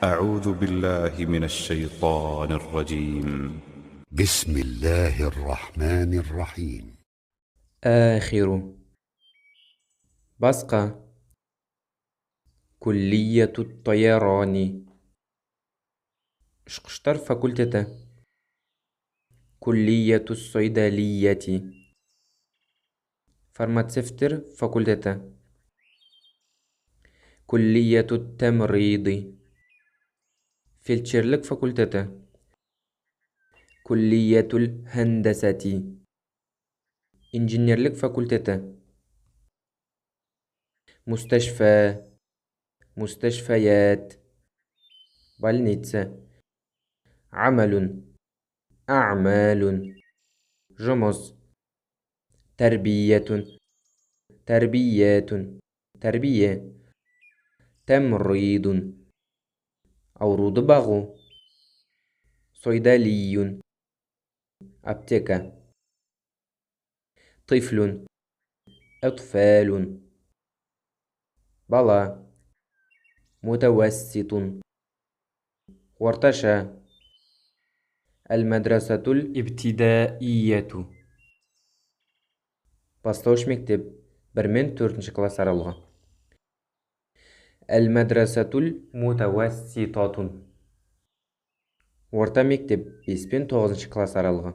أعوذ بالله من الشيطان الرجيم. بسم الله الرحمن الرحيم. آخر بسقة كلية الطيران إشقشتر فاكولتتا كلية الصيدلية فارماتسيفتر فاكولتتا كلية التمريض فيلتشرلك فاكولتتا كلية الهندسة إنجينيرلك فاكولتتا مستشفى مستشفيات بالنيتسا عمل أعمال جمص تربية تربيات تربية تمريض أورود باغو صيدلي أبتكة طفل أطفال بلا متوسط وارتشى المدرسة الابتدائية باستوش مكتب برمن تورتنش كلاس аралығы المدرسة المتوسطة орта мектеп 5 пен 9 класс аралығы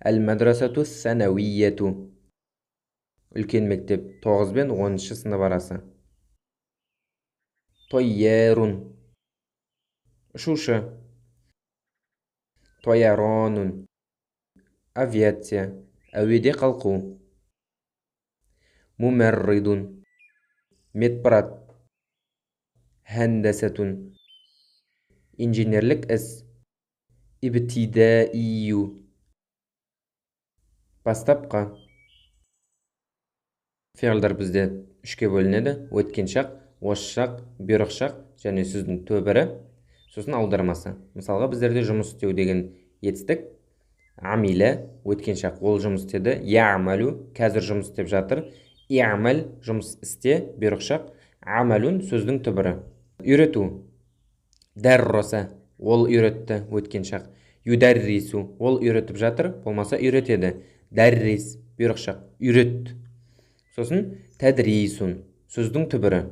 المدرسة الثانوية үлкен мектеп 9 пен 10 сынып арасы طيار ұшушы طيران авиация әуеде қалқу ممرض медбрат هندسة инженерлік іс ابتدائي бастапқы фиғылдар бізде үшке бөлінеді: өткен шақ, осы шақ, бұйрық шақ және сөздің түбірі, сосын аудармасы. Мысалға, біздерде жұмыс істеу деген етістік амилә, өткен шақ, ол жұмыс істеді, яъмалу, қазір жұмыс істеп жатыр, иъмал, жұмыс істе, бұйрық шақ, амалун, сөздің түбірі. Үйрету, дәрроса, ол үйретті, өткен шақ, юдәррису, ол үйретіп жатыр, болмаса үйретеді, дәррис, бұйрық шақ, үйрет. Сосын тәдрисун, сөздің түбірі.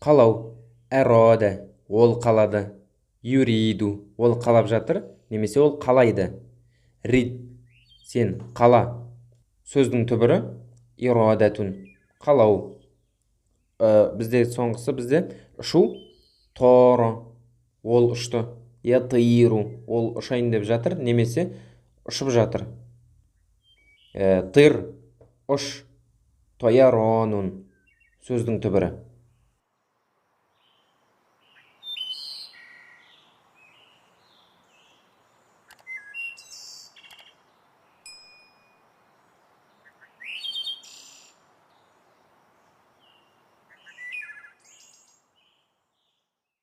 Қалау, әрада, ол қалады, юриду, ол қалап жатыр, немесе ол қалайды. Рид, сен қала, сөздің түбірі. Ирадатун, қалау. Бізде соңғысы бізде ұшу, торо, ол ұшты. Ятиру, ол ұшайын деп жатыр, немесе ұшып жатыр. Тыр, ұш, тояронун, сөздің түбірі.